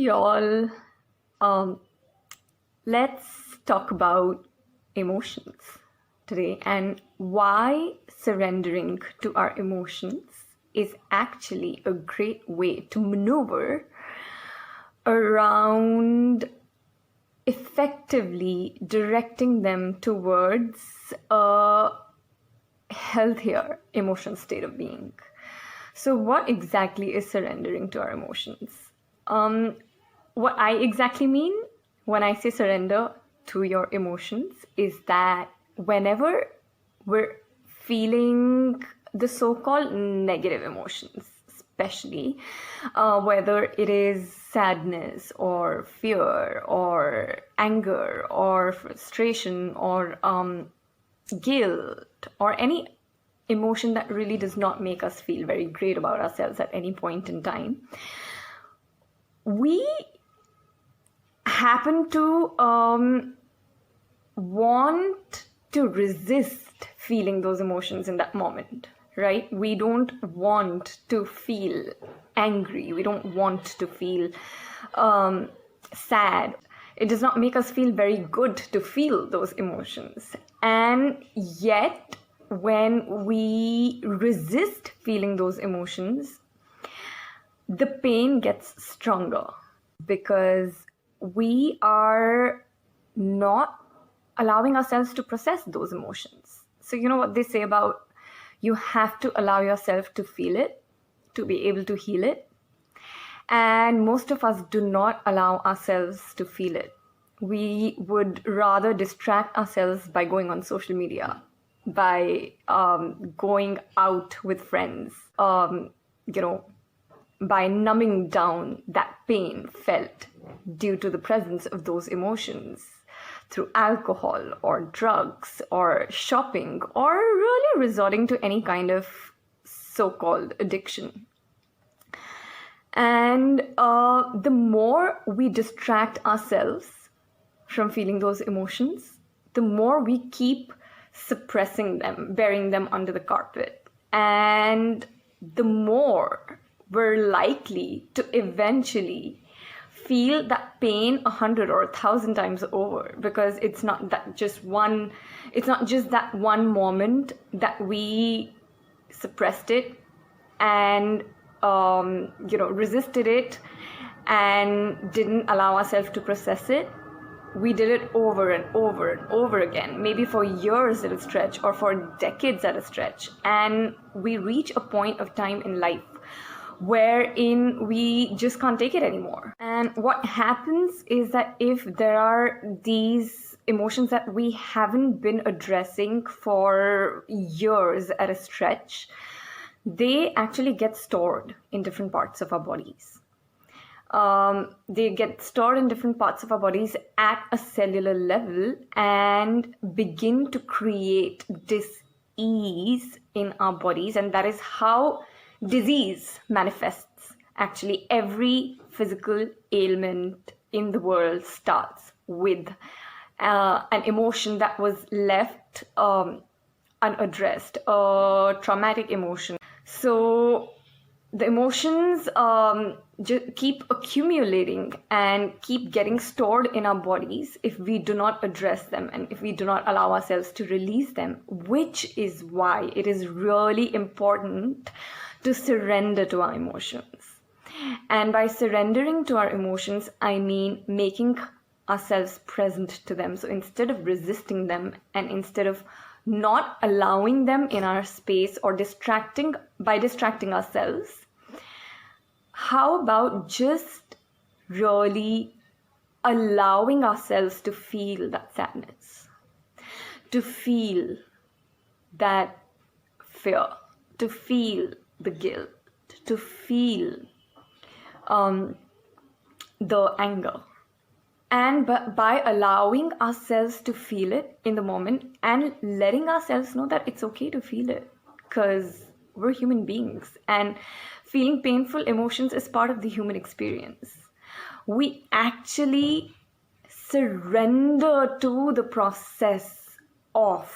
y'all. Um, let's talk about emotions today and why surrendering to our emotions is actually a great way to maneuver around effectively directing them towards a healthier emotional state of being. So, what exactly is surrendering to our emotions? What I exactly mean when I say surrender to your emotions is that whenever we're feeling the so-called negative emotions, especially whether it is sadness or fear or anger or frustration or guilt or any emotion that really does not make us feel very great about ourselves at any point in time, we happen to want to resist feeling those emotions in that moment, right? We don't want to feel angry. We don't want to feel sad. It does not make us feel very good to feel those emotions. And yet, when we resist feeling those emotions, the pain gets stronger because we are not allowing ourselves to process those emotions. So, you know what they say about you have to allow yourself to feel it to be able to heal it. And most of us do not allow ourselves to feel it. We would rather distract ourselves by going on social media, by going out with friends, by numbing down that pain felt due to the presence of those emotions through alcohol or drugs or shopping or really resorting to any kind of so-called addiction. And the more we distract ourselves from feeling those emotions, the more we keep suppressing them, burying them under the carpet. And the more we're likely to eventually feel that pain 100 or 1,000 times over, because it's not just that one moment that we suppressed it and resisted it and didn't allow ourselves to process it. We did it over and over and over again, maybe for years at a stretch or for decades at a stretch. And we reach a point of time in life wherein we just can't take it anymore. And what happens is that if there are these emotions that we haven't been addressing for years at a stretch, they actually get stored in different parts of our bodies. They get stored in different parts of our bodies at a cellular level and begin to create dis-ease in our bodies. And that is how disease manifests. Actually, every physical ailment in the world starts with an emotion that was left unaddressed, a traumatic emotion. So the emotions keep accumulating and keep getting stored in our bodies if we do not address them and if we do not allow ourselves to release them, which is why it is really important to surrender to our emotions. And by surrendering to our emotions, I mean making ourselves present to them. So instead of resisting them and instead of not allowing them in our space or distracting ourselves, how about just really allowing ourselves to feel that sadness, to feel that fear, to feel the guilt, to feel the anger. And by allowing ourselves to feel it in the moment and letting ourselves know that it's okay to feel it, because we're human beings and feeling painful emotions is part of the human experience. We actually surrender to the process of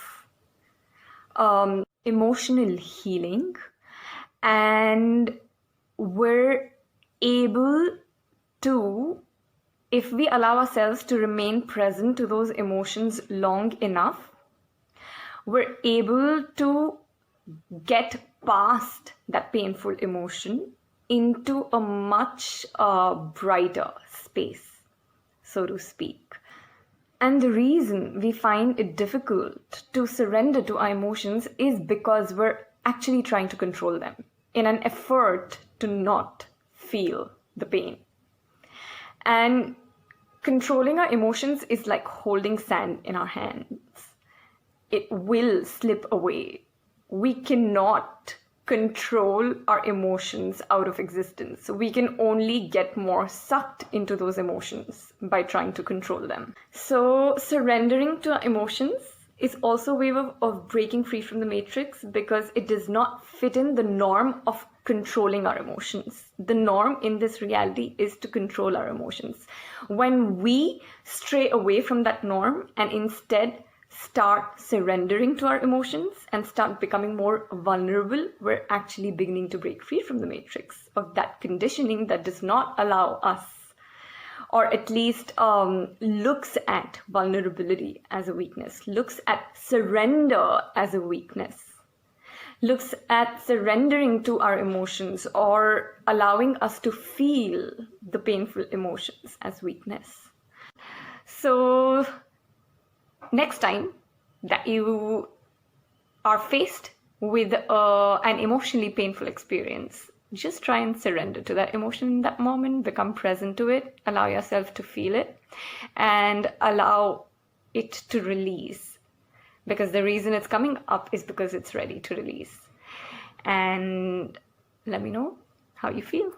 emotional healing, and we're able two, if we allow ourselves to remain present to those emotions long enough, we're able to get past that painful emotion into a much brighter space, so to speak. And the reason we find it difficult to surrender to our emotions is because we're actually trying to control them in an effort to not feel the pain. And controlling our emotions is like holding sand in our hands. It will slip away. We cannot control our emotions out of existence. We can only get more sucked into those emotions by trying to control them. So surrendering to our emotions is also a way of breaking free from the matrix, because it does not fit in the norm of controlling our emotions. The norm in this reality is to control our emotions. When we stray away from that norm and instead start surrendering to our emotions and start becoming more vulnerable, we're actually beginning to break free from the matrix of that conditioning that does not allow us, or at least looks at vulnerability as a weakness, looks at surrender as a weakness, looks at surrendering to our emotions or allowing us to feel the painful emotions as weakness. So next time that you are faced with an emotionally painful experience, just try and surrender to that emotion in that moment, become present to it, allow yourself to feel it, and allow it to release. Because the reason it's coming up is because it's ready to release. And let me know how you feel.